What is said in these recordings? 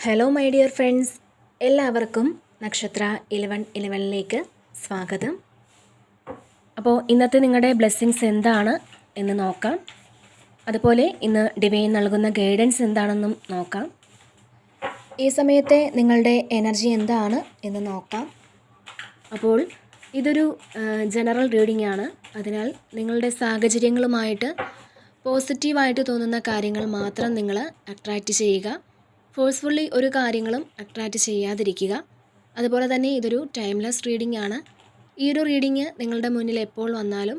Hello my dear friends, എല്ലാവർക്കും നക്ഷത്ര 1111ലേക്ക് സ്വാഗതം. അപ്പോൾ ഇന്നത്തെ നിങ്ങളുടെ ബ്ലെസ്സിങ്സ് എന്താണ് എന്ന് നോക്കാം. അതുപോലെ ഇന്ന് ഡിവൈൻ നൽകുന്ന ഗൈഡൻസ് എന്താണെന്നും നോക്കാം. ഈ സമയത്തെ നിങ്ങളുടെ എനർജി എന്താണ് എന്ന് നോക്കാം. അപ്പോൾ ഇതൊരു ജനറൽ റീഡിംഗ് ആണ്. അതിനാൽ നിങ്ങളുടെ സാഹചര്യങ്ങളുമായിട്ട് പോസിറ്റീവായിട്ട് തോന്നുന്ന കാര്യങ്ങൾ മാത്രം നിങ്ങൾ അട്രാക്റ്റ് ചെയ്യുക. ഫോഴ്സ്ഫുള്ളി ഒരു കാര്യങ്ങളും അട്രാക്റ്റ് ചെയ്യാതിരിക്കുക. അതുപോലെ തന്നെ ഇതൊരു ടൈംലെസ് റീഡിംഗ് ആണ്. ഈ ഒരു റീഡിംഗ് നിങ്ങളുടെ മുന്നിൽ എപ്പോൾ വന്നാലും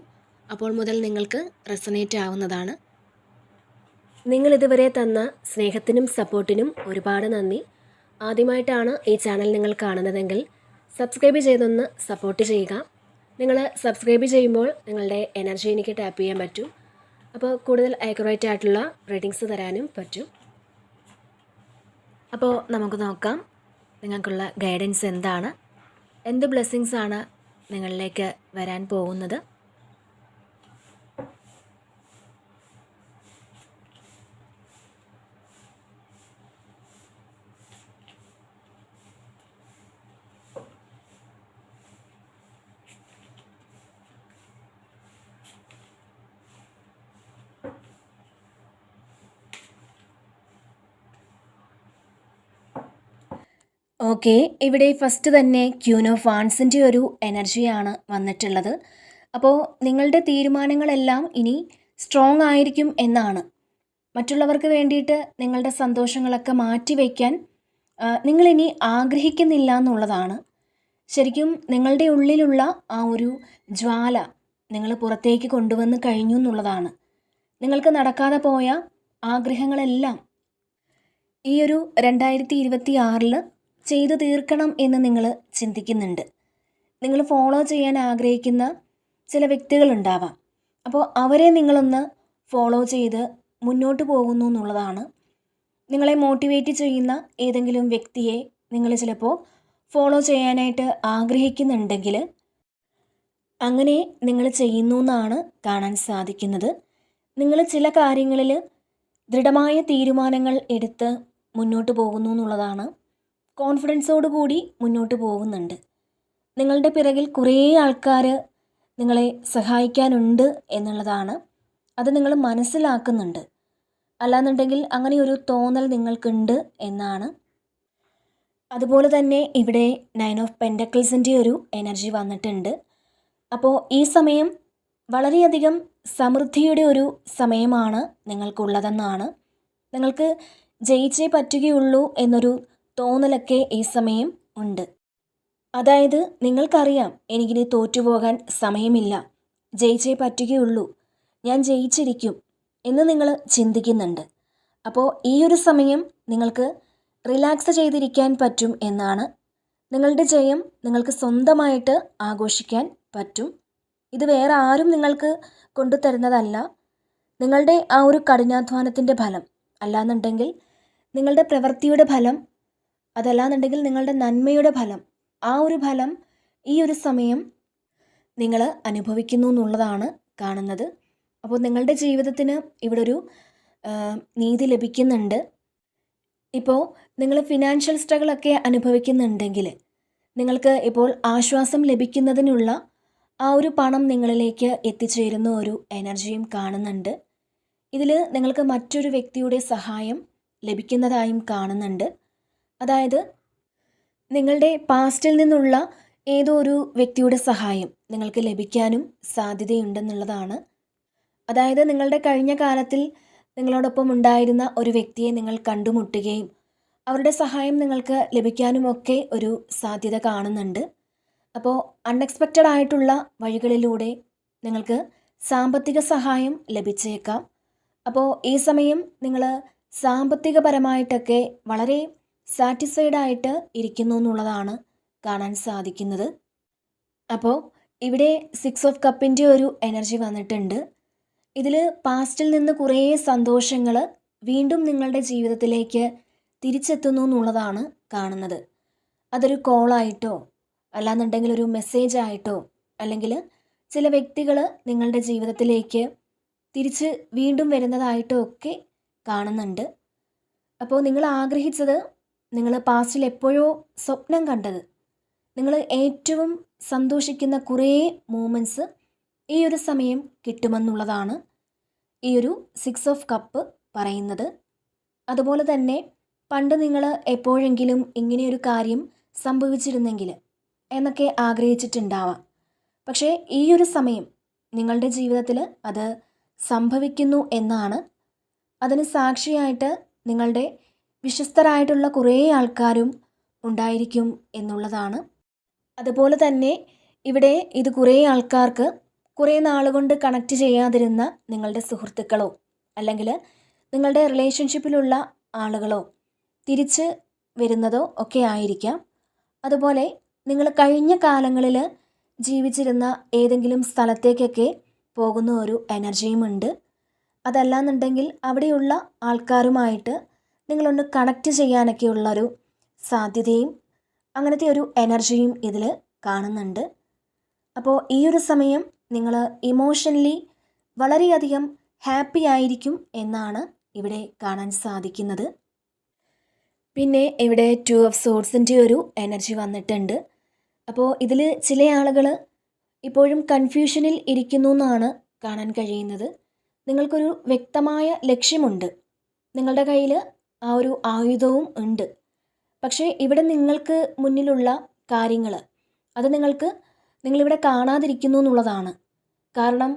അപ്പോൾ മുതൽ നിങ്ങൾക്ക് റെസനേറ്റ് ആവുന്നതാണ്. നിങ്ങളിതുവരെ തന്ന സ്നേഹത്തിനും സപ്പോർട്ടിനും ഒരുപാട് നന്ദി. ആദ്യമായിട്ടാണ് ഈ ചാനൽ നിങ്ങൾ കാണുന്നതെങ്കിൽ സബ്സ്ക്രൈബ് ചെയ്തൊന്ന് സപ്പോർട്ട് ചെയ്യുക. നിങ്ങൾ സബ്സ്ക്രൈബ് ചെയ്യുമ്പോൾ നിങ്ങളുടെ എനർജി എനിക്ക് ടാപ്പ് ചെയ്യാൻ പറ്റും. അപ്പോൾ കൂടുതൽ ആക്യുറേറ്റ് ആയിട്ടുള്ള റീഡിങ്സ് തരാനും പറ്റും. അപ്പോൾ നമുക്ക് നോക്കാം നിങ്ങൾക്കുള്ള ഗൈഡൻസ് എന്താണ്, എന്ത് ബ്ലെസ്സിങ്സ് ആണ് നിങ്ങളിലേക്ക് വരാൻ പോകുന്നത്. ഓക്കെ, ഇവിടെ ഫസ്റ്റ് തന്നെ ക്യൂൻ ഓഫ് വാൺസിൻ്റെ ഒരു എനർജിയാണ് വന്നിട്ടുള്ളത്. അപ്പോൾ നിങ്ങളുടെ തീരുമാനങ്ങളെല്ലാം ഇനി സ്ട്രോങ് ആയിരിക്കും എന്നാണ്. മറ്റുള്ളവർക്ക് വേണ്ടിയിട്ട് നിങ്ങളുടെ സന്തോഷങ്ങളൊക്കെ മാറ്റിവെക്കാൻ നിങ്ങളിനി ആഗ്രഹിക്കുന്നില്ല എന്നുള്ളതാണ്. ശരിക്കും നിങ്ങളുടെ ഉള്ളിലുള്ള ആ ഒരു ജ്വാല നിങ്ങൾ പുറത്തേക്ക് കൊണ്ടുവന്ന് കഴിഞ്ഞു എന്നുള്ളതാണ്. നിങ്ങൾക്ക് നടക്കാതെ പോയ ആഗ്രഹങ്ങളെല്ലാം ഈ ഒരു 2026 ചെയ്തു തീർക്കണം എന്ന് നിങ്ങൾ ചിന്തിക്കുന്നുണ്ട്. നിങ്ങൾ ഫോളോ ചെയ്യാൻ ആഗ്രഹിക്കുന്ന ചില വ്യക്തികളുണ്ടാവാം. അപ്പോൾ അവരെ നിങ്ങളൊന്ന് ഫോളോ ചെയ്ത് മുന്നോട്ട് പോകുന്നു എന്നുള്ളതാണ്. നിങ്ങളെ മോട്ടിവേറ്റ് ചെയ്യുന്ന ഏതെങ്കിലും വ്യക്തിയെ നിങ്ങൾ ചിലപ്പോൾ ഫോളോ ചെയ്യാനായിട്ട് ആഗ്രഹിക്കുന്നുണ്ടെങ്കിൽ അങ്ങനെ നിങ്ങൾ ചെയ്യുന്നു എന്നാണ് കാണാൻ സാധിക്കുന്നത്. നിങ്ങൾ ചില കാര്യങ്ങളിൽ ദൃഢമായ തീരുമാനങ്ങൾ എടുത്ത് മുന്നോട്ട് പോകുന്നു എന്നുള്ളതാണ്. കോൺഫിഡൻസോട് കൂടി മുന്നോട്ട് പോകുന്നുണ്ട്. നിങ്ങളുടെ പിറകിൽ കുറേ ആൾക്കാർ നിങ്ങളെ സഹായിക്കാനുണ്ട് എന്നുള്ളതാണ്. അത് നിങ്ങൾ മനസ്സിലാക്കുന്നുണ്ട്. അല്ലാന്നുണ്ടെങ്കിൽ അങ്ങനെ ഒരു തോന്നൽ നിങ്ങൾക്കുണ്ട് എന്നാണ്. അതുപോലെ തന്നെ ഇവിടെ 9 ഓഫ് പെൻറ്റക്കിൾസിൻ്റെ ഒരു എനർജി വന്നിട്ടുണ്ട്. അപ്പോൾ ഈ സമയം വളരെയധികം സമൃദ്ധിയുടെ ഒരു സമയമാണ് നിങ്ങൾക്കുള്ളതെന്നാണ്. നിങ്ങൾക്ക് ജയിച്ചേ പറ്റുകയുള്ളൂ എന്നൊരു തോന്നലൊക്കെ ഈ സമയം ഉണ്ട്. അതായത് നിങ്ങൾക്കറിയാം, എനിക്കിനി തോറ്റുപോകാൻ സമയമില്ല, ജയിച്ചേ പറ്റുകയുള്ളൂ, ഞാൻ ജയിച്ചിരിക്കും എന്ന് നിങ്ങൾ ചിന്തിക്കുന്നുണ്ട്. അപ്പോൾ ഈ ഒരു സമയം നിങ്ങൾക്ക് റിലാക്സ് ചെയ്തിരിക്കാൻ പറ്റും എന്നാണ്. നിങ്ങളുടെ ജയം നിങ്ങൾക്ക് സ്വന്തമായിട്ട് ആഘോഷിക്കാൻ പറ്റും. ഇത് വേറെ ആരും നിങ്ങൾക്ക് കൊണ്ടുതരുന്നതല്ല. നിങ്ങളുടെ ആ ഒരു കഠിനാധ്വാനത്തിൻ്റെ ഫലം, അല്ലാന്നുണ്ടെങ്കിൽ നിങ്ങളുടെ പ്രവൃത്തിയുടെ ഫലം, അതല്ലാന്നുണ്ടെങ്കിൽ നിങ്ങളുടെ നന്മയുടെ ഫലം, ആ ഒരു ഫലം ഈ ഒരു സമയം നിങ്ങൾ അനുഭവിക്കുന്നു എന്നുള്ളതാണ് കാണുന്നത്. അപ്പോൾ നിങ്ങളുടെ ജീവിതത്തിന് ഇവിടെ ഒരു നീതി ലഭിക്കുന്നുണ്ട്. ഇപ്പോൾ നിങ്ങൾ ഫിനാൻഷ്യൽ സ്ട്രഗിളൊക്കെ അനുഭവിക്കുന്നുണ്ടെങ്കിൽ നിങ്ങൾക്ക് ഇപ്പോൾ ആശ്വാസം ലഭിക്കുന്നതിനുള്ള ആ ഒരു പണം നിങ്ങളിലേക്ക് എത്തിച്ചേരുന്ന ഒരു എനർജിയും കാണുന്നുണ്ട്. ഇതിൽ നിങ്ങൾക്ക് മറ്റൊരു വ്യക്തിയുടെ സഹായം ലഭിക്കുന്നതായും കാണുന്നുണ്ട്. അതായത് നിങ്ങളുടെ പാസ്റ്റിൽ നിന്നുള്ള ഏതോ ഒരു വ്യക്തിയുടെ സഹായം നിങ്ങൾക്ക് ലഭിക്കാനും സാധ്യതയുണ്ടെന്നുള്ളതാണ്. അതായത് നിങ്ങളുടെ കഴിഞ്ഞ കാലത്തിൽ നിങ്ങളോടൊപ്പം ഉണ്ടായിരുന്ന ഒരു വ്യക്തിയെ നിങ്ങൾ കണ്ടുമുട്ടുകയും അവരുടെ സഹായം നിങ്ങൾക്ക് ലഭിക്കാനുമൊക്കെ ഒരു സാധ്യത കാണുന്നുണ്ട്. അപ്പോൾ അൺഎക്സ്പെക്റ്റഡ് ആയിട്ടുള്ള വഴികളിലൂടെ നിങ്ങൾക്ക് സാമ്പത്തിക സഹായം ലഭിച്ചേക്കാം. അപ്പോൾ ഈ സമയം നിങ്ങൾ സാമ്പത്തികപരമായിട്ടൊക്കെ വളരെ സാറ്റിസ്ഫൈഡ് ആയിട്ട് ഇരിക്കുന്നു എന്നുള്ളതാണ് കാണാൻ സാധിക്കുന്നത്. അപ്പോൾ ഇവിടെ 6 ഓഫ് കപ്പിൻ്റെ ഒരു എനർജി വന്നിട്ടുണ്ട്. ഇതിൽ പാസ്റ്റിൽ നിന്ന് കുറേ സന്തോഷങ്ങൾ വീണ്ടും നിങ്ങളുടെ ജീവിതത്തിലേക്ക് തിരിച്ചെത്തുന്നു എന്നുള്ളതാണ് കാണുന്നത്. അതൊരു കോളായിട്ടോ അല്ലാന്നുണ്ടെങ്കിൽ ഒരു മെസ്സേജ് ആയിട്ടോ അല്ലെങ്കിൽ ചില വ്യക്തികൾ നിങ്ങളുടെ ജീവിതത്തിലേക്ക് തിരിച്ച് വീണ്ടും വരുന്നതായിട്ടോ ഒക്കെ കാണുന്നുണ്ട്. അപ്പോൾ നിങ്ങൾ ആഗ്രഹിച്ചത് നിങ്ങൾ പാസ്റ്റിൽ എപ്പോഴോ സ്വപ്നം കണ്ടത്, നിങ്ങൾ ഏറ്റവും സന്തോഷിക്കുന്ന കുറേ മൂമെൻറ്റ്സ് ഈ ഒരു സമയം കിട്ടുമെന്നുള്ളതാണ് ഈ ഒരു 6 ഓഫ് കപ്പ് പറയുന്നത്. അതുപോലെ തന്നെ പണ്ട് നിങ്ങൾ എപ്പോഴെങ്കിലും ഇങ്ങനെയൊരു കാര്യം സംഭവിച്ചിരുന്നെങ്കിൽ എന്നൊക്കെ ആഗ്രഹിച്ചിട്ടുണ്ടാവാം. പക്ഷേ ഈ ഒരു സമയം നിങ്ങളുടെ ജീവിതത്തിൽ അത് സംഭവിക്കുന്നു എന്നാണ്. അതിന് സാക്ഷിയായിട്ട് നിങ്ങളുടെ വിശ്വസ്തരായിട്ടുള്ള കുറേ ആൾക്കാരും ഉണ്ടായിരിക്കും എന്നുള്ളതാണ്. അതുപോലെ തന്നെ ഇവിടെ ഇത് കുറേ ആൾക്കാർക്ക് കുറേ നാളുകൊണ്ട് കണക്റ്റ് ചെയ്യാതിരുന്ന നിങ്ങളുടെ സുഹൃത്തുക്കളോ അല്ലെങ്കിൽ നിങ്ങളുടെ റിലേഷൻഷിപ്പിലുള്ള ആളുകളോ തിരിച്ച് വരുന്നതോ ഒക്കെ ആയിരിക്കാം. അതുപോലെ നിങ്ങൾ കഴിഞ്ഞ കാലങ്ങളിൽ ജീവിച്ചിരുന്ന ഏതെങ്കിലും സ്ഥലത്തേക്കൊക്കെ പോകുന്ന ഒരു എനർജിയുമുണ്ട്. അതല്ലാന്നുണ്ടെങ്കിൽ അവിടെയുള്ള ആൾക്കാരുമായിട്ട് നിങ്ങളൊന്ന് കണക്റ്റ് ചെയ്യാനൊക്കെയുള്ളൊരു സാധ്യതയും അങ്ങനത്തെ ഒരു എനർജിയും ഇതിൽ കാണുന്നുണ്ട്. അപ്പോൾ ഈ ഒരു സമയം നിങ്ങൾ ഇമോഷണലി വളരെയധികം ഹാപ്പി ആയിരിക്കും എന്നാണ് ഇവിടെ കാണാൻ സാധിക്കുന്നത്. പിന്നെ ഇവിടെ 2 ഓഫ് സോഡ്സിൻ്റെ ഒരു എനർജി വന്നിട്ടുണ്ട്. അപ്പോൾ ഇതിൽ ചില ആളുകൾ ഇപ്പോഴും കൺഫ്യൂഷനിൽ ഇരിക്കുന്നു എന്നാണ് കാണാൻ കഴിയുന്നത്. നിങ്ങൾക്കൊരു വ്യക്തമായ ലക്ഷ്യമുണ്ട്, നിങ്ങളുടെ കയ്യിൽ ആ ഒരു ആയുധവും ഉണ്ട്. പക്ഷേ ഇവിടെ നിങ്ങൾക്ക് മുന്നിലുള്ള കാര്യങ്ങൾ അത് നിങ്ങളിവിടെ കാണാതിരിക്കുന്നു എന്നുള്ളതാണ്. കാരണം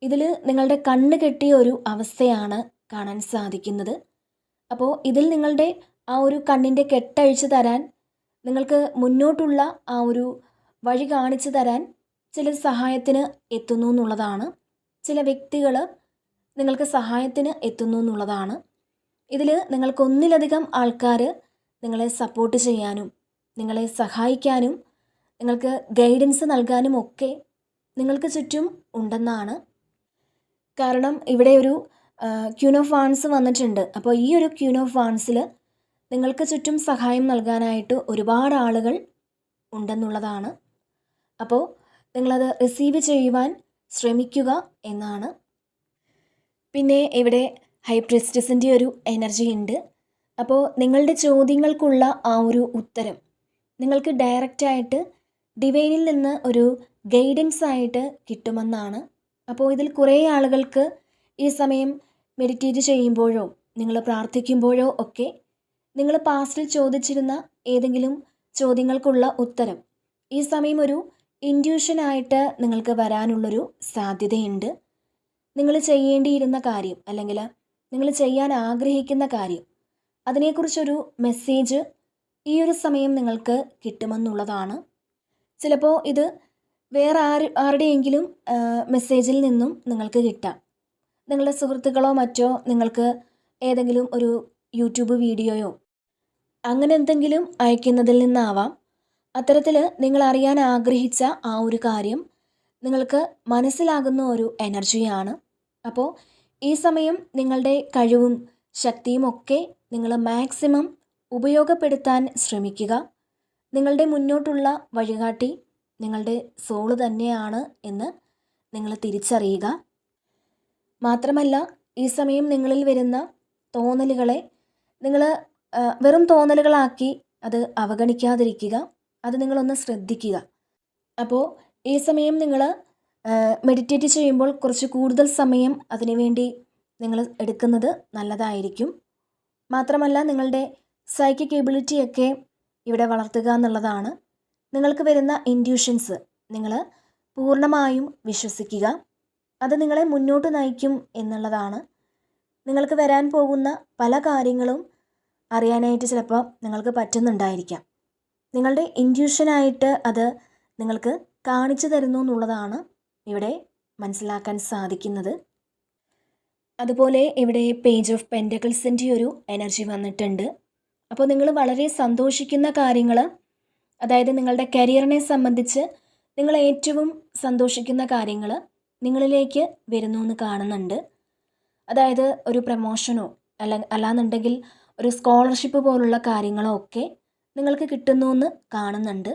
ഇതിൽ നിങ്ങളുടെ കണ്ണ് കെട്ടിയ ഒരു അവസ്ഥയാണ് കാണാൻ സാധിക്കുന്നത്. അപ്പോൾ ഇതിൽ നിങ്ങളുടെ ആ ഒരു കണ്ണിൻ്റെ കെട്ടഴിച്ച് തരാൻ, നിങ്ങൾക്ക് മുന്നോട്ടുള്ള ആ ഒരു വഴി കാണിച്ചു തരാൻ ചിലർ സഹായത്തിന് എത്തുന്നു എന്നുള്ളതാണ്. ചില വ്യക്തികൾ നിങ്ങൾക്ക് സഹായത്തിന് എത്തുന്നു എന്നുള്ളതാണ്. ഇതിൽ നിങ്ങൾക്ക് ഒന്നിലധികം ആൾക്കാർ നിങ്ങളെ സപ്പോർട്ട് ചെയ്യാനും നിങ്ങളെ സഹായിക്കാനും നിങ്ങൾക്ക് ഗൈഡൻസ് നൽകാനും ഒക്കെ നിങ്ങൾക്ക് ചുറ്റും ഉണ്ടെന്നാണ്. കാരണം ഇവിടെ ഒരു ക്യൂൻ ഓഫ് വാൺസ് വന്നിട്ടുണ്ട്. അപ്പോൾ ഈ ഒരു ക്യൂൻ ഓഫ് വാൺസിൽ നിങ്ങൾക്ക് ചുറ്റും സഹായം നൽകാനായിട്ട് ഒരുപാട് ആളുകൾ ഉണ്ടെന്നുള്ളതാണ്. അപ്പോൾ നിങ്ങളത് റിസീവ് ചെയ്യുവാൻ ശ്രമിക്കുക എന്നാണ്. പിന്നെ ഇവിടെ ഹൈ പ്രിസ്റ്റസിൻ്റെ ഒരു എനർജി ഉണ്ട്. അപ്പോൾ നിങ്ങളുടെ ചോദ്യങ്ങൾക്കുള്ള ആ ഒരു ഉത്തരം നിങ്ങൾക്ക് ഡയറക്റ്റായിട്ട് ഡിവൈനിൽ നിന്ന് ഒരു ഗൈഡൻസ് ആയിട്ട് കിട്ടുമെന്നാണ്. അപ്പോൾ ഇതിൽ കുറേ ആളുകൾക്ക് ഈ സമയം മെഡിറ്റേറ്റ് ചെയ്യുമ്പോഴോ നിങ്ങൾ പ്രാർത്ഥിക്കുമ്പോഴോ ഒക്കെ നിങ്ങൾ പാസ്റ്റിൽ ചോദിച്ചിരുന്ന ഏതെങ്കിലും ചോദ്യങ്ങൾക്കുള്ള ഉത്തരം ഈ സമയം ഒരു ഇൻറ്റ്യൂഷനായിട്ട് നിങ്ങൾക്ക് വരാനുള്ളൊരു സാധ്യതയുണ്ട്. നിങ്ങൾ ചെയ്യേണ്ടിയിരുന്ന കാര്യം അല്ലെങ്കിൽ നിങ്ങൾ ചെയ്യാൻ ആഗ്രഹിക്കുന്ന കാര്യം അതിനെക്കുറിച്ചൊരു മെസ്സേജ് ഈ ഒരു സമയം നിങ്ങൾക്ക് കിട്ടുമെന്നുള്ളതാണ്. ചിലപ്പോൾ ഇത് വേറെ ആരുടെയെങ്കിലും മെസ്സേജിൽ നിന്നും നിങ്ങൾക്ക് കിട്ടാം. നിങ്ങളുടെ സുഹൃത്തുക്കളോ മറ്റോ നിങ്ങൾക്ക് ഏതെങ്കിലും ഒരു യൂട്യൂബ് വീഡിയോയോ അങ്ങനെ എന്തെങ്കിലും അയക്കുന്നതിൽ നിന്നാവാം. അത്തരത്തിൽ നിങ്ങൾ അറിയാൻ ആഗ്രഹിച്ച ആ ഒരു കാര്യം നിങ്ങൾക്ക് മനസ്സിലാകുന്ന ഒരു എനർജിയാണ്. അപ്പോൾ ഈ സമയം നിങ്ങളുടെ കഴിവും ശക്തിയും ഒക്കെ നിങ്ങൾ മാക്സിമം ഉപയോഗപ്പെടുത്താൻ ശ്രമിക്കുക. നിങ്ങളുടെ മുന്നോട്ടുള്ള വഴികാട്ടി നിങ്ങളുടെ സോള് തന്നെയാണ് എന്ന് നിങ്ങൾ തിരിച്ചറിയുക. മാത്രമല്ല ഈ സമയം നിങ്ങളിൽ വരുന്ന തോന്നലുകളെ നിങ്ങൾ വെറും തോന്നലുകളാക്കി അത് അവഗണിക്കാതിരിക്കുക. അത് നിങ്ങളൊന്ന് ശ്രദ്ധിക്കുക. അപ്പോൾ ഈ സമയം നിങ്ങൾ മെഡിറ്റേറ്റ് ചെയ്യുമ്പോൾ കുറച്ച് കൂടുതൽ സമയം അതിനുവേണ്ടി നിങ്ങൾ എടുക്കുന്നത് നല്ലതായിരിക്കും. മാത്രമല്ല നിങ്ങളുടെ സൈക്കിക് എബിലിറ്റിയൊക്കെ ഇവിടെ വളർത്തുക എന്നുള്ളതാണ്. നിങ്ങൾക്ക് വരുന്ന ഇൻറ്റ്യൂഷൻസ് നിങ്ങൾ പൂർണ്ണമായും വിശ്വസിക്കുക. അത് നിങ്ങളെ മുന്നോട്ട് നയിക്കും എന്നുള്ളതാണ്. നിങ്ങൾക്ക് വരാൻ പോകുന്ന പല കാര്യങ്ങളും അറിയാനായിട്ട് ചിലപ്പോൾ നിങ്ങൾക്ക് പറ്റുന്നുണ്ടായിരിക്കാം. നിങ്ങളുടെ ഇൻറ്റ്യൂഷനായിട്ട് അത് നിങ്ങൾക്ക് കാണിച്ചു തരുന്നു എന്നുള്ളതാണ് ഇവിടെ മനസ്സിലാക്കാൻ സാധിക്കുന്നത്. അതുപോലെ ഇവിടെ പേജ് ഓഫ് പെൻറ്റക്കിൾസിൻ്റെ ഒരു എനർജി വന്നിട്ടുണ്ട്. അപ്പോൾ നിങ്ങൾ വളരെ സന്തോഷിക്കുന്ന കാര്യങ്ങൾ, അതായത് നിങ്ങളുടെ കരിയറിനെ സംബന്ധിച്ച് നിങ്ങൾ ഏറ്റവും സന്തോഷിക്കുന്ന കാര്യങ്ങൾ നിങ്ങളിലേക്ക് വരുന്നു എന്ന് കാണുന്നുണ്ട്. അതായത് ഒരു പ്രമോഷനോ അല്ലാന്നുണ്ടെങ്കിൽ ഒരു സ്കോളർഷിപ്പ് പോലുള്ള കാര്യങ്ങളോ ഒക്കെ നിങ്ങൾക്ക് കിട്ടുന്നു എന്ന് കാണുന്നുണ്ട്.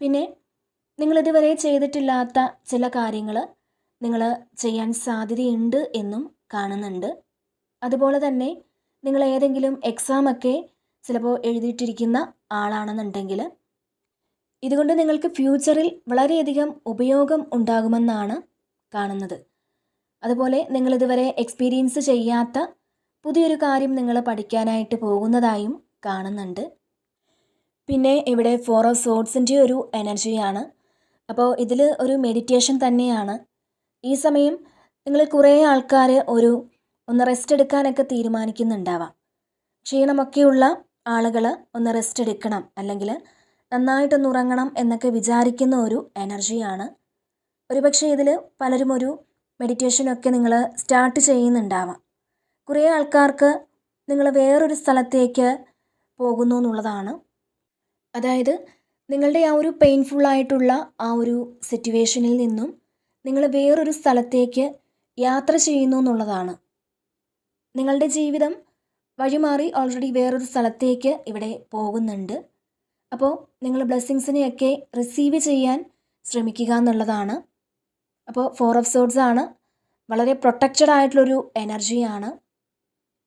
പിന്നെ നിങ്ങളിതുവരെ ചെയ്തിട്ടില്ലാത്ത ചില കാര്യങ്ങൾ നിങ്ങൾ ചെയ്യാൻ സാധ്യതയുണ്ട് എന്നും കാണുന്നുണ്ട്. അതുപോലെ തന്നെ നിങ്ങൾ ഏതെങ്കിലും എക്സാമൊക്കെ ചിലപ്പോൾ എഴുതിയിട്ടിരിക്കുന്ന ആളാണെന്നുണ്ടെങ്കിൽ ഇതുകൊണ്ട് നിങ്ങൾക്ക് ഫ്യൂച്ചറിൽ വളരെയധികം ഉപയോഗം ഉണ്ടാകുമെന്നാണ് കാണുന്നത്. അതുപോലെ നിങ്ങളിതുവരെ എക്സ്പീരിയൻസ് ചെയ്യാത്ത പുതിയൊരു കാര്യം നിങ്ങൾ പഠിക്കാനായിട്ട് പോകുന്നതായും കാണുന്നുണ്ട്. പിന്നെ ഇവിടെ 4 ഓഫ് സോർഡ്സിൻ്റെ ഒരു എനർജിയാണ്. അപ്പോൾ ഇതിൽ ഒരു മെഡിറ്റേഷൻ തന്നെയാണ്. ഈ സമയം നിങ്ങൾ കുറേ ആൾക്കാർ ഒന്ന് റെസ്റ്റ് എടുക്കാനൊക്കെ തീരുമാനിക്കുന്നുണ്ടാവാം. ക്ഷീണമൊക്കെയുള്ള ആളുകൾ ഒന്ന് റെസ്റ്റ് എടുക്കണം, അല്ലെങ്കിൽ നന്നായിട്ടൊന്ന് ഉറങ്ങണം എന്നൊക്കെ വിചാരിക്കുന്ന ഒരു എനർജിയാണ്. ഒരുപക്ഷെ ഇതിൽ പലരും ഒരു മെഡിറ്റേഷനൊക്കെ നിങ്ങൾ സ്റ്റാർട്ട് ചെയ്യുന്നുണ്ടാവാം. കുറേ ആൾക്കാർക്ക് നിങ്ങൾ വേറൊരു സ്ഥലത്തേക്ക് പോകുന്നു എന്നുള്ളതാണ്. അതായത് നിങ്ങളുടെ ആ ഒരു പെയിൻഫുള്ളായിട്ടുള്ള ആ ഒരു സിറ്റുവേഷനിൽ നിന്നും നിങ്ങൾ വേറൊരു സ്ഥലത്തേക്ക് യാത്ര ചെയ്യുന്നു എന്നുള്ളതാണ്. നിങ്ങളുടെ ജീവിതം വഴിമാറി ഓൾറെഡി വേറൊരു സ്ഥലത്തേക്ക് ഇവിടെ പോകുന്നുണ്ട്. അപ്പോൾ നിങ്ങൾ ബ്ലെസ്സിങ്സിനെയൊക്കെ റിസീവ് ചെയ്യാൻ ശ്രമിക്കുക എന്നുള്ളതാണ്. അപ്പോൾ 4 ഓഫ് സോർഡ്സ് ആണ്. വളരെ പ്രൊട്ടക്റ്റഡ് ആയിട്ടുള്ളൊരു എനർജിയാണ്.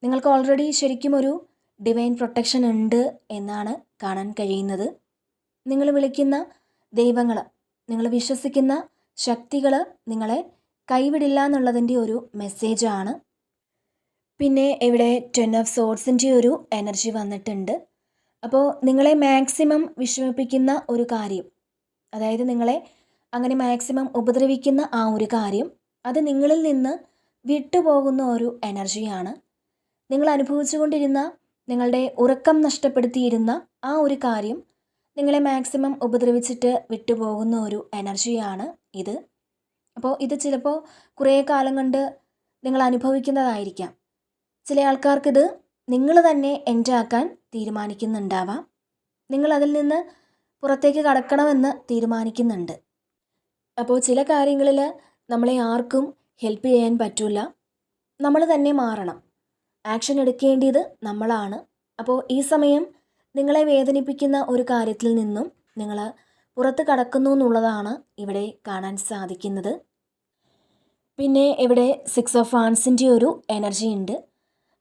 നിങ്ങൾക്ക് ഓൾറെഡി ശരിക്കും ഒരു ഡിവൈൻ പ്രൊട്ടക്ഷൻ ഉണ്ട് എന്നാണ് കാണാൻ കഴിയുന്നത്. നിങ്ങൾ വിളിക്കുന്ന ദൈവങ്ങൾ, നിങ്ങൾ വിശ്വസിക്കുന്ന ശക്തികൾ നിങ്ങളെ കൈവിടില്ല എന്നുള്ളതിൻ്റെ ഒരു മെസ്സേജാണ്. പിന്നെ ഇവിടെ 10 ഓഫ് സോർഡ്സിൻ്റെ ഒരു എനർജി വന്നിട്ടുണ്ട്. അപ്പോൾ നിങ്ങളെ മാക്സിമം വിഷമിപ്പിക്കുന്ന ഒരു കാര്യം, അതായത് നിങ്ങളെ അങ്ങനെ മാക്സിമം ഉപദ്രവിക്കുന്ന ആ ഒരു കാര്യം, അത് നിങ്ങളിൽ നിന്ന് വിട്ടുപോകുന്ന ഒരു എനർജിയാണ്. നിങ്ങൾ അനുഭവിച്ചുകൊണ്ടിരുന്ന, നിങ്ങളുടെ ഉറക്കം നഷ്ടപ്പെടുത്തിയിരുന്ന ആ ഒരു കാര്യം നിങ്ങളെ മാക്സിമം ഉപദ്രവിച്ചിട്ട് വിട്ടുപോകുന്ന ഒരു എനർജിയാണ് ഇത്. അപ്പോൾ ഇത് ചിലപ്പോൾ കുറേ കാലം കൊണ്ട് നിങ്ങൾ അനുഭവിക്കുന്നതായിരിക്കാം. ചില ആൾക്കാർക്കിത് നിങ്ങൾ തന്നെ എൻഡ് ആക്കാൻ തീരുമാനിക്കുന്നുണ്ടാവാം. നിങ്ങൾ അതിൽ നിന്ന് പുറത്തേക്ക് കടക്കണമെന്ന് തീരുമാനിക്കുന്നുണ്ട്. അപ്പോൾ ചില കാര്യങ്ങളിൽ നമ്മളെ ആർക്കും ഹെൽപ്പ് ചെയ്യാൻ പറ്റില്ല. നമ്മൾ തന്നെ മാറണം. ആക്ഷൻ എടുക്കേണ്ടത് നമ്മളാണ്. അപ്പോൾ ഈ സമയം നിങ്ങളെ വേദനിപ്പിക്കുന്ന ഒരു കാര്യത്തിൽ നിന്നും നിങ്ങൾ പുറത്ത് കടക്കുന്നു എന്നുള്ളതാണ് ഇവിടെ കാണാൻ സാധിക്കുന്നത്. പിന്നെ ഇവിടെ 6 ഓഫ് വാൻസിൻ്റെ ഒരു എനർജി ഉണ്ട്.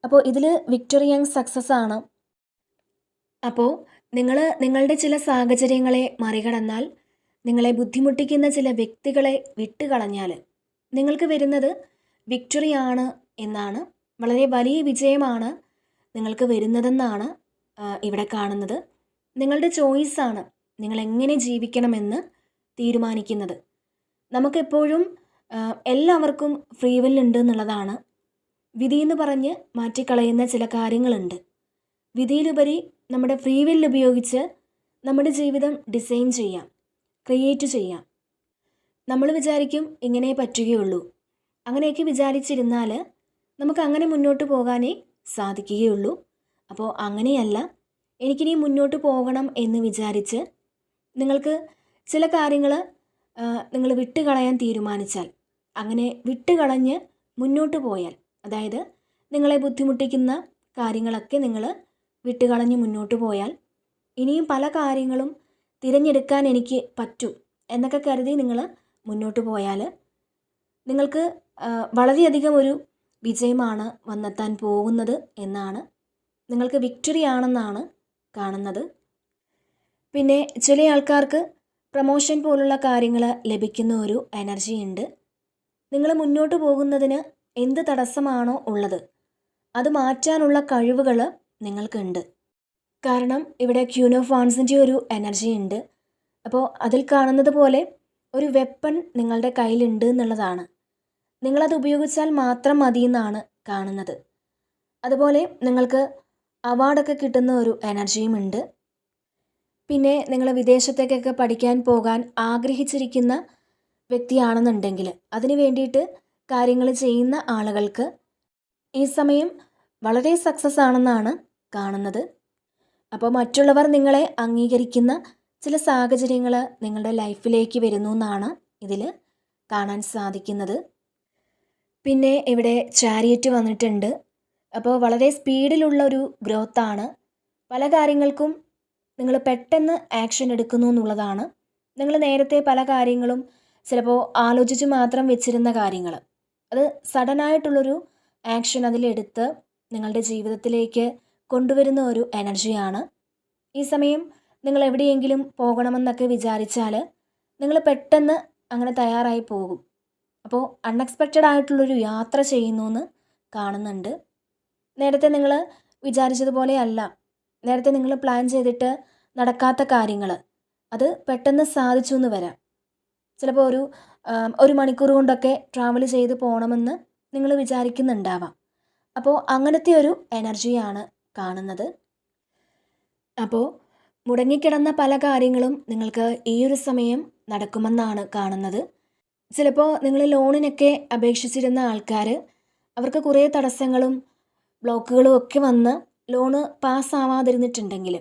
അപ്പോൾ ഇതിൽ വിക്ടറി ആൻഡ് സക്സസ് ആണ്. അപ്പോൾ നിങ്ങളുടെ ചില സാഹചര്യങ്ങളെ മറികടന്നാൽ, നിങ്ങളെ ബുദ്ധിമുട്ടിക്കുന്ന ചില വ്യക്തികളെ വിട്ടുകളഞ്ഞാൽ നിങ്ങൾക്ക് വരുന്നത് വിക്ടറിയാണ് എന്നാണ്. വളരെ വലിയ വിജയമാണ് നിങ്ങൾക്ക് വരുന്നതെന്നാണ് ഇവിടെ കാണുന്നത്. നിങ്ങളുടെ ചോയ്സാണ് നിങ്ങൾ എങ്ങനെ ജീവിക്കണമെന്ന് തീരുമാനിക്കുന്നത്. നമുക്കെപ്പോഴും എല്ലാവർക്കും ഫ്രീ വിൽ ഉണ്ട് എന്നുള്ളതാണ്. വിധിയെന്ന് പറഞ്ഞ് മാറ്റിക്കളയുന്ന ചില കാര്യങ്ങളുണ്ട്. വിധിയിലുപരി നമ്മുടെ ഫ്രീ വിൽ ഉപയോഗിച്ച് നമ്മുടെ ജീവിതം ഡിസൈൻ ചെയ്യാം, ക്രിയേറ്റ് ചെയ്യാം. നമ്മൾ വിചാരിക്കും ഇങ്ങനെ പറ്റുകയുള്ളൂ. അങ്ങനെയൊക്കെ വിചാരിച്ചിരുന്നാൽ നമുക്ക് അങ്ങനെ മുന്നോട്ട് പോകാനേ സാധിക്കുകയുള്ളൂ. അപ്പോൾ അങ്ങനെയല്ല, എനിക്കിനി മുന്നോട്ട് പോകണം എന്ന് വിചാരിച്ച് നിങ്ങൾക്ക് ചില കാര്യങ്ങൾ നിങ്ങൾ വിട്ടുകളയാൻ തീരുമാനിച്ചാൽ, അങ്ങനെ വിട്ടുകളഞ്ഞ് മുന്നോട്ട് പോയാൽ, അതായത് നിങ്ങളെ ബുദ്ധിമുട്ടിക്കുന്ന കാര്യങ്ങളൊക്കെ നിങ്ങൾ വിട്ടുകളഞ്ഞ് മുന്നോട്ട് പോയാൽ, ഇനിയും പല കാര്യങ്ങളും തിരഞ്ഞെടുക്കാൻ എനിക്ക് പറ്റും എന്നൊക്കെ കരുതി നിങ്ങൾ മുന്നോട്ട് പോയാൽ നിങ്ങൾക്ക് വളരെയധികം ഒരു വിജയമാണ് വന്നെത്താൻ പോകുന്നത് എന്നാണ്. നിങ്ങൾക്ക് വിക്ടറി ആണെന്നാണ് കാണുന്നത്. പിന്നെ ചില ആൾക്കാർക്ക് പ്രമോഷൻ പോലുള്ള കാര്യങ്ങൾ ലഭിക്കുന്ന ഒരു എനർജി ഉണ്ട്. നിങ്ങൾ മുന്നോട്ട് പോകുന്നതിന് എന്ത് തടസ്സമാണോ ഉള്ളത് അത് മാറ്റാനുള്ള കഴിവുകൾ നിങ്ങൾക്കുണ്ട്. കാരണം ഇവിടെ ക്യൂൻ ഓഫ് വാൻസിൻ്റെ ഒരു എനർജി ഉണ്ട്. അപ്പോൾ അതിൽ കാണുന്നത് പോലെ ഒരു വെപ്പൺ നിങ്ങളുടെ കയ്യിലുണ്ട് എന്നുള്ളതാണ്. നിങ്ങളത് ഉപയോഗിച്ചാൽ മാത്രം മതി എന്നാണ് കാണുന്നത്. അതുപോലെ നിങ്ങൾക്ക് അവാർഡൊക്കെ കിട്ടുന്ന ഒരു എനർജിയും ഉണ്ട്. പിന്നെ നിങ്ങൾ വിദേശത്തേക്കൊക്കെ പഠിക്കാൻ പോകാൻ ആഗ്രഹിച്ചിരിക്കുന്ന വ്യക്തിയാണെന്നുണ്ടെങ്കിൽ അതിന് വേണ്ടിയിട്ട് കാര്യങ്ങൾ ചെയ്യുന്ന ആളുകൾക്ക് ഈ സമയം വളരെ സക്സസ് ആണെന്നാണ് കാണുന്നത്. അപ്പോൾ മറ്റുള്ളവർ നിങ്ങളെ അംഗീകരിക്കുന്ന ചില സാഹചര്യങ്ങൾ നിങ്ങളുടെ ലൈഫിലേക്ക് വരുന്നു എന്നാണ് ഇതിൽ കാണാൻ സാധിക്കുന്നത്. പിന്നെ ഇവിടെ ചാരിയറ്റ് വന്നിട്ടുണ്ട്. അപ്പോൾ വളരെ സ്പീഡിലുള്ള ഒരു ഗ്രോത്താണ്. പല കാര്യങ്ങൾക്കും നിങ്ങൾ പെട്ടെന്ന് ആക്ഷൻ എടുക്കുന്നു എന്നുള്ളതാണ്. നിങ്ങൾ നേരത്തെ പല കാര്യങ്ങളും ചിലപ്പോൾ ആലോചിച്ച് മാത്രം വെച്ചിരുന്ന കാര്യങ്ങൾ, അത് സഡനായിട്ടുള്ളൊരു ആക്ഷൻ അതിലെടുത്ത് നിങ്ങളുടെ ജീവിതത്തിലേക്ക് കൊണ്ടുവരുന്ന ഒരു എനർജിയാണ്. ഈ സമയം നിങ്ങൾ എവിടെയെങ്കിലും പോകണമെന്നൊക്കെ വിചാരിച്ചാൽ നിങ്ങൾ പെട്ടെന്ന് അങ്ങനെ തയ്യാറായി പോകും. അപ്പോൾ അൺഎക്സ്പെക്റ്റഡ് ആയിട്ടുള്ളൊരു യാത്ര ചെയ്യുന്നു എന്ന് കാണുന്നുണ്ട്. നേരത്തെ നിങ്ങൾ വിചാരിച്ചതുപോലെയല്ല, നേരത്തെ നിങ്ങൾ പ്ലാൻ ചെയ്തിട്ട് നടക്കാത്ത കാര്യങ്ങൾ അത് പെട്ടെന്ന് സാധിച്ചു എന്ന് വരാം. ചിലപ്പോൾ ഒരു മണിക്കൂർ കൊണ്ടൊക്കെ ട്രാവൽ ചെയ്ത് പോകണമെന്ന് നിങ്ങൾ വിചാരിക്കുന്നുണ്ടാവാം. അപ്പോൾ അങ്ങനത്തെ ഒരു എനർജിയാണ് കാണുന്നത്. അപ്പോൾ മുടങ്ങിക്കിടന്ന പല കാര്യങ്ങളും നിങ്ങൾക്ക് ഈ ഒരു സമയം നടക്കുമെന്നാണ് കാണുന്നത്. ചിലപ്പോൾ നിങ്ങൾ ലോണിനൊക്കെ അപേക്ഷിച്ചിരുന്ന ആൾക്കാർ, അവർക്ക് കുറേ തടസ്സങ്ങളും ബ്ലോക്കുകളും ഒക്കെ വന്ന് ലോണ് പാസ്സാവാതിരുന്നിട്ടുണ്ടെങ്കിൽ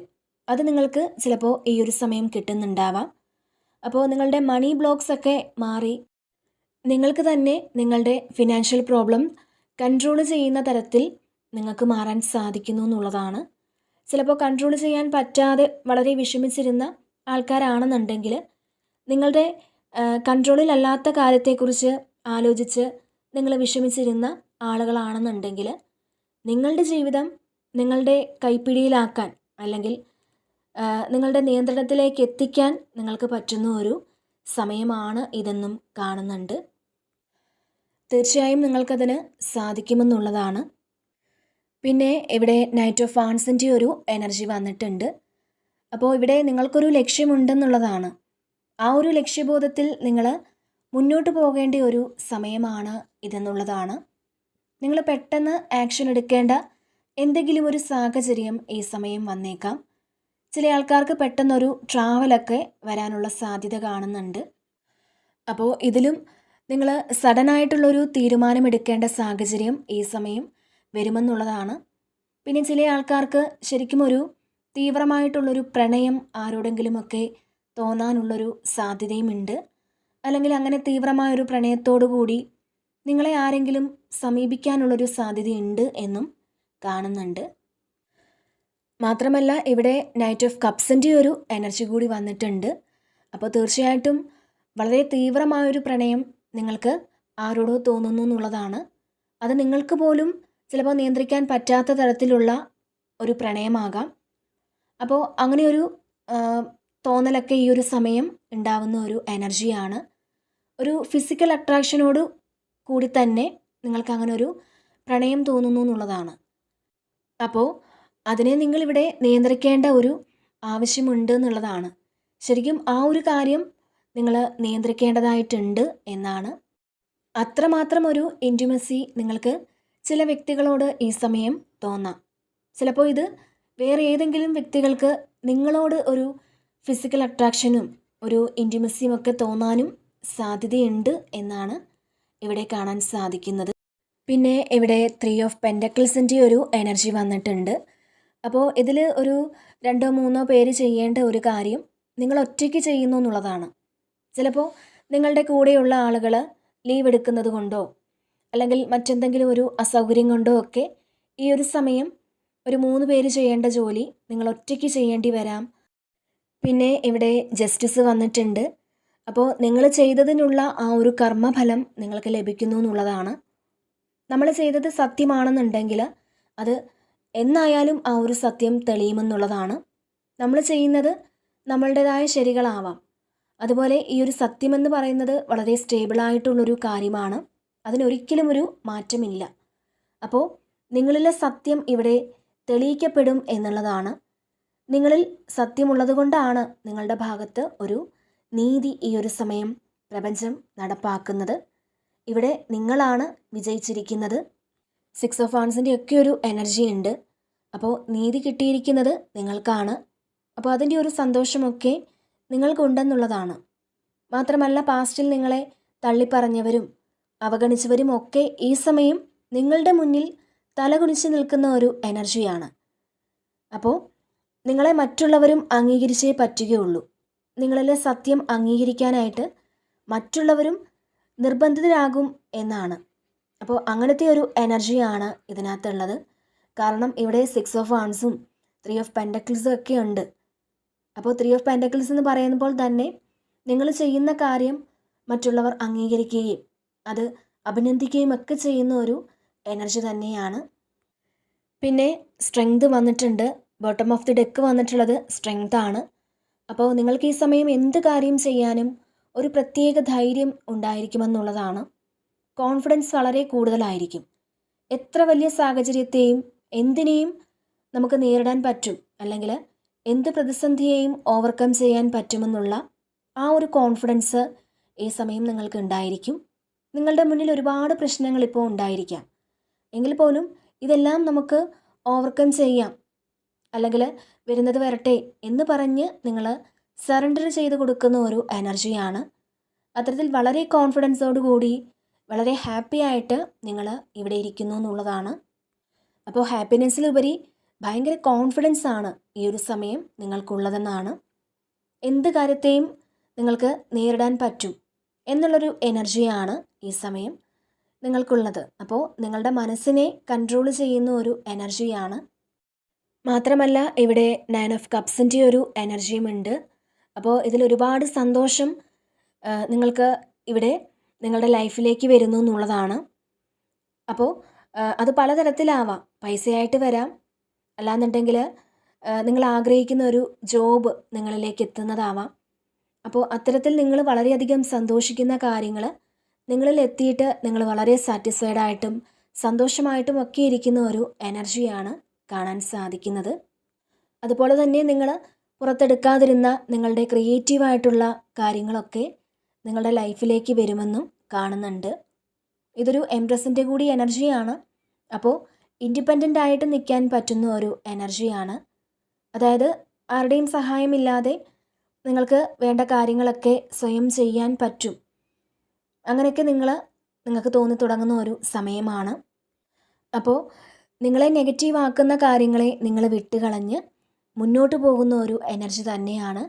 അത് നിങ്ങൾക്ക് ചിലപ്പോൾ ഈ ഒരു സമയം കിട്ടുന്നുണ്ടാവാം. അപ്പോൾ നിങ്ങളുടെ മണി ബ്ലോക്സ് ഒക്കെ മാറി നിങ്ങൾക്ക് തന്നെ നിങ്ങളുടെ ഫിനാൻഷ്യൽ പ്രോബ്ലം കൺട്രോൾ ചെയ്യുന്ന തരത്തിൽ നിങ്ങൾക്ക് മാറാൻ സാധിക്കുന്നു എന്നുള്ളതാണ്. ചിലപ്പോൾ കൺട്രോൾ ചെയ്യാൻ പറ്റാതെ വളരെ വിഷമിച്ചിരുന്ന ആൾക്കാരാണെന്നുണ്ടെങ്കിൽ, നിങ്ങളുടെ കൺട്രോളിലല്ലാത്ത കാര്യത്തെക്കുറിച്ച് ആലോചിച്ച് നിങ്ങൾ വിഷമിച്ചിരുന്ന ആളുകളാണെന്നുണ്ടെങ്കിൽ, നിങ്ങളുടെ ജീവിതം നിങ്ങളുടെ കൈപ്പിടിയിലാക്കാൻ അല്ലെങ്കിൽ നിങ്ങളുടെ നിയന്ത്രണത്തിലേക്ക് എത്തിക്കാൻ നിങ്ങൾക്ക് പറ്റുന്ന ഒരു സമയമാണ് ഇതെന്നും കാണുന്നുണ്ട്. തീർച്ചയായും നിങ്ങൾക്കതിന് സാധിക്കുമെന്നുള്ളതാണ്. പിന്നെ ഇവിടെ നൈറ്റ് ഓഫ് വാൻസിൻ്റെ ഒരു എനർജി വന്നിട്ടുണ്ട്. അപ്പോൾ ഇവിടെ നിങ്ങൾക്കൊരു ലക്ഷ്യമുണ്ടെന്നുള്ളതാണ്. ആ ഒരു ലക്ഷ്യബോധത്തിൽ നിങ്ങൾ മുന്നോട്ട് പോകേണ്ട ഒരു സമയമാണ് ഇതെന്നുള്ളതാണ്. നിങ്ങൾ പെട്ടെന്ന് ആക്ഷൻ എടുക്കേണ്ട എന്തെങ്കിലും ഒരു സാഹചര്യം ഈ സമയം വന്നേക്കാം. ചില ആൾക്കാർക്ക് പെട്ടെന്നൊരു ട്രാവലൊക്കെ വരാനുള്ള സാധ്യത കാണുന്നുണ്ട്. അപ്പോൾ ഇതിലും നിങ്ങൾ സഡനായിട്ടുള്ളൊരു തീരുമാനമെടുക്കേണ്ട സാഹചര്യം ഈ സമയം വരുമെന്നുള്ളതാണ്. പിന്നെ ചില ആൾക്കാർക്ക് ശരിക്കും ഒരു തീവ്രമായിട്ടുള്ളൊരു പ്രണയം ആരോടെങ്കിലുമൊക്കെ തോന്നാനുള്ളൊരു സാധ്യതയുമുണ്ട്. അല്ലെങ്കിൽ അങ്ങനെ തീവ്രമായൊരു പ്രണയത്തോടു കൂടി നിങ്ങളെ ആരെങ്കിലും സമീപിക്കാനുള്ളൊരു സാധ്യതയുണ്ട് എന്നും കാണുന്നുണ്ട്. മാത്രമല്ല ഇവിടെ നൈറ്റ് ഓഫ് കപ്സിൻ്റെ ഒരു എനർജി കൂടി വന്നിട്ടുണ്ട്. അപ്പോൾ തീർച്ചയായിട്ടും വളരെ തീവ്രമായൊരു പ്രണയം നിങ്ങൾക്ക് ആരോടോ തോന്നുന്നു എന്നുള്ളതാണ്. അത് നിങ്ങൾക്ക് പോലും ചിലപ്പോൾ നിയന്ത്രിക്കാൻ പറ്റാത്ത തരത്തിലുള്ള ഒരു പ്രണയമാകാം. അപ്പോൾ അങ്ങനെയൊരു തോന്നലൊക്കെ ഈ ഒരു സമയം ഉണ്ടാവുന്ന ഒരു എനർജിയാണ്. ഒരു ഫിസിക്കൽ അട്രാക്ഷനോട് കൂടി തന്നെ നിങ്ങൾക്ക് അങ്ങനെ ഒരു പ്രണയം തോന്നുന്നു എന്നുള്ളതാണ്. അപ്പോൾ അതിനെ നിങ്ങളിവിടെ നിയന്ത്രിക്കേണ്ട ഒരു ആവശ്യമുണ്ട് എന്നുള്ളതാണ്. ശരിക്കും ആ ഒരു കാര്യം നിങ്ങൾ നിയന്ത്രിക്കേണ്ടതായിട്ടുണ്ട് എന്നാണ്. അത്രമാത്രം ഒരു ഇൻറ്റിമസി നിങ്ങൾക്ക് ചില വ്യക്തികളോട് ഈ സമയം തോന്നാം. ചിലപ്പോൾ ഇത് വേറെ ഏതെങ്കിലും വ്യക്തികൾക്ക് നിങ്ങളോട് ഒരു ഫിസിക്കൽ അട്രാക്ഷനും ഒരു ഇൻറ്റിമസിയും ഒക്കെ തോന്നാനും സാധ്യതയുണ്ട് എന്നാണ് ഇവിടെ കാണാൻ സാധിക്കുന്നത്. പിന്നെ ഇവിടെ 3 ഓഫ് പെൻറ്റക്കിൾസിൻ്റെ ഒരു എനർജി വന്നിട്ടുണ്ട്. അപ്പോൾ ഇതിൽ ഒരു 2-3 പേര് ചെയ്യേണ്ട ഒരു കാര്യം നിങ്ങൾ ഒറ്റയ്ക്ക് ചെയ്യുന്നു എന്നുള്ളതാണ്. ചിലപ്പോൾ നിങ്ങളുടെ കൂടെയുള്ള ആളുകൾ ലീവ് എടുക്കുന്നത് കൊണ്ടോ അല്ലെങ്കിൽ മറ്റെന്തെങ്കിലും ഒരു അസൗകര്യം കൊണ്ടോ ഒക്കെ ഈ ഒരു സമയം ഒരു 3 പേര് ചെയ്യേണ്ട ജോലി നിങ്ങൾ ഒറ്റയ്ക്ക് ചെയ്യേണ്ടി വരാം. പിന്നെ ഇവിടെ ജസ്റ്റിസ് വന്നിട്ടുണ്ട്. അപ്പോൾ നിങ്ങൾ ചെയ്തതിനുള്ള ആ ഒരു കർമ്മഫലം നിങ്ങൾക്ക് ലഭിക്കുന്നു എന്നുള്ളതാണ്. നമ്മൾ ചെയ്തത് സത്യമാണെന്നുണ്ടെങ്കിൽ അത് എന്നായാലും ആ ഒരു സത്യം തെളിയുമെന്നുള്ളതാണ്. നമ്മൾ ചെയ്യുന്നത് നമ്മളുടേതായ ശരികളാവാം. അതുപോലെ ഈ ഒരു സത്യമെന്ന് പറയുന്നത് വളരെ സ്റ്റേബിളായിട്ടുള്ളൊരു കാര്യമാണ്. അതിനൊരിക്കലും ഒരു മാറ്റമില്ല. അപ്പോൾ നിങ്ങളിലെ സത്യം ഇവിടെ തെളിയിക്കപ്പെടും എന്നുള്ളതാണ്. നിങ്ങളിൽ സത്യമുള്ളത് കൊണ്ടാണ് നിങ്ങളുടെ ഭാഗത്ത് ഒരു നീതി ഈ ഒരു സമയം പ്രപഞ്ചം നടപ്പാക്കുന്നത്. ഇവിടെ നിങ്ങളാണ് വിജയിച്ചിരിക്കുന്നത്. 6 ഓഫ് വാൻസിൻ്റെ ഒക്കെ ഒരു എനർജി ഉണ്ട്. അപ്പോൾ നീതി കിട്ടിയിരിക്കുന്നത് നിങ്ങൾക്കാണ്. അപ്പോൾ അതിൻ്റെ ഒരു സന്തോഷമൊക്കെ നിങ്ങൾക്കുണ്ടെന്നുള്ളതാണ്. മാത്രമല്ല പാസ്റ്റിൽ നിങ്ങളെ തള്ളിപ്പറഞ്ഞവരും അവഗണിച്ചവരും ഒക്കെ ഈ സമയം നിങ്ങളുടെ മുന്നിൽ തലകുനിച്ച് നിൽക്കുന്ന ഒരു എനർജിയാണ്. അപ്പോൾ നിങ്ങളെ മറ്റുള്ളവരും അംഗീകരിച്ചേ പറ്റുകയുള്ളൂ. നിങ്ങളിലെ സത്യം അംഗീകരിക്കാനായിട്ട് മറ്റുള്ളവരും നിർബന്ധിതരാകും എന്നാണ്. അപ്പോൾ അങ്ങനത്തെ ഒരു എനർജിയാണ് ഇതിനകത്തുള്ളത്. കാരണം ഇവിടെ 6 ഓഫ് വാൻസും 3 ഓഫ് പെൻറ്റക്കിൾസും ഒക്കെ ഉണ്ട്. അപ്പോൾ 3 ഓഫ് പെൻറ്റക്കിൾസ് എന്ന് പറയുമ്പോൾ തന്നെ നിങ്ങൾ ചെയ്യുന്ന കാര്യം മറ്റുള്ളവർ അംഗീകരിക്കുകയും അത് അഭിനന്ദിക്കുകയും ഒക്കെ ചെയ്യുന്ന ഒരു എനർജി തന്നെയാണ്. പിന്നെ സ്ട്രെങ്ത് വന്നിട്ടുണ്ട്. ബോട്ടം ഓഫ് ദി ഡെക്ക് വന്നിട്ടുള്ളത് സ്ട്രെങ്ത് ആണ്. അപ്പോൾ നിങ്ങൾക്ക് ഈ സമയം എന്ത് കാര്യം ചെയ്യാനും ഒരു പ്രത്യേക ധൈര്യം ഉണ്ടായിരിക്കുമെന്നുള്ളതാണ്. കോൺഫിഡൻസ് വളരെ കൂടുതലായിരിക്കും. എത്ര വലിയ സാഹചര്യത്തെയും എന്തിനേയും നമുക്ക് നേരിടാൻ പറ്റും, അല്ലെങ്കിൽ എന്ത് പ്രതിസന്ധിയെയും ഓവർകം ചെയ്യാൻ പറ്റുമെന്നുള്ള ആ ഒരു കോൺഫിഡൻസ് ഈ സമയം നിങ്ങൾക്ക് ഉണ്ടായിരിക്കും. നിങ്ങളുടെ മുന്നിൽ ഒരുപാട് പ്രശ്നങ്ങൾ ഇപ്പോൾ ഉണ്ടായിരിക്കാം. എങ്കിൽ പോലും ഇതെല്ലാം നമുക്ക് ഓവർകം ചെയ്യാം, അല്ലെങ്കിൽ വരുന്നത് വരട്ടെ എന്ന് പറഞ്ഞ് നിങ്ങൾ സറണ്ടർ ചെയ്ത് കൊടുക്കുന്ന ഒരു എനർജിയാണ്. അത്തരത്തിൽ വളരെ കോൺഫിഡൻസോട് കൂടി വളരെ ഹാപ്പി ആയിട്ട് നിങ്ങൾ ഇവിടെ ഇരിക്കുന്നു എന്നുള്ളതാണ്. അപ്പോൾ ഹാപ്പിനെസ്സിലുപരി ഭയങ്കര കോൺഫിഡൻസ് ആണ് ഈ ഒരു സമയം നിങ്ങൾക്കുള്ളതെന്നാണ്. എന്ത് കാര്യത്തെയും നിങ്ങൾക്ക് നേരിടാൻ പറ്റും എന്നുള്ളൊരു എനർജിയാണ് ഈ സമയം നിങ്ങൾക്കുള്ളത്. അപ്പോൾ നിങ്ങളുടെ മനസ്സിനെ കൺട്രോൾ ചെയ്യുന്ന ഒരു എനർജിയാണ്. മാത്രമല്ല ഇവിടെ 9 ഓഫ് കപ്സിൻ്റെ ഒരു എനർജിയും ഉണ്ട്. അപ്പോൾ ഇതിലൊരുപാട് സന്തോഷം നിങ്ങൾക്ക് ഇവിടെ നിങ്ങളുടെ ലൈഫിലേക്ക് വരുന്നു എന്നുള്ളതാണ്. അപ്പോൾ അത് പലതരത്തിലാവാം. പൈസയായിട്ട് വരാം, അല്ലാന്നുണ്ടെങ്കിൽ നിങ്ങൾ ആഗ്രഹിക്കുന്ന ഒരു ജോബ് നിങ്ങളിലേക്ക് എത്തുന്നതാവാം. അപ്പോൾ അത്തരത്തിൽ നിങ്ങൾ വളരെയധികം സന്തോഷിക്കുന്ന കാര്യങ്ങൾ നിങ്ങളിൽ എത്തിയിട്ട് നിങ്ങൾ വളരെ സാറ്റിസ്ഫൈഡ് ആയിട്ടും സന്തോഷമായിട്ടും ഒക്കെ ഇരിക്കുന്ന ഒരു എനർജിയാണ് കാണാൻ സാധിക്കുന്നത്. അതുപോലെ തന്നെ നിങ്ങൾ പുറത്തെടുക്കാതിരുന്ന നിങ്ങളുടെ ക്രിയേറ്റീവായിട്ടുള്ള കാര്യങ്ങളൊക്കെ നിങ്ങളുടെ ലൈഫിലേക്ക് വരുമെന്നും കാണുന്നുണ്ട്. ഇതൊരു എംപ്രസിൻ്റെ കൂടി എനർജിയാണ്. അപ്പോൾ ഇൻഡിപെൻഡൻ്റ് ആയിട്ട് നിൽക്കാൻ പറ്റുന്ന ഒരു എനർജിയാണ്. അതായത് ആരുടെയും സഹായമില്ലാതെ നിങ്ങൾക്ക് വേണ്ട കാര്യങ്ങളൊക്കെ സ്വയം ചെയ്യാൻ പറ്റും. അങ്ങനെയൊക്കെ നിങ്ങൾക്ക് തോന്നി തുടങ്ങുന്ന ഒരു സമയമാണ്. അപ്പോൾ നിങ്ങളെ നെഗറ്റീവ് ആക്കുന്ന കാര്യങ്ങളെ നിങ്ങൾ വിട്ടുകളഞ്ഞ് മുന്നോട്ട് പോകുന്ന ഒരു എനർജി തന്നെയാണ്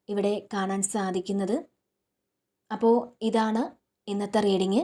ഇവിടെ കാണാൻ സാധിക്കുന്നത്. അപ്പോൾ ഇതാണ് ഇന്നത്തെ റീഡിങ്.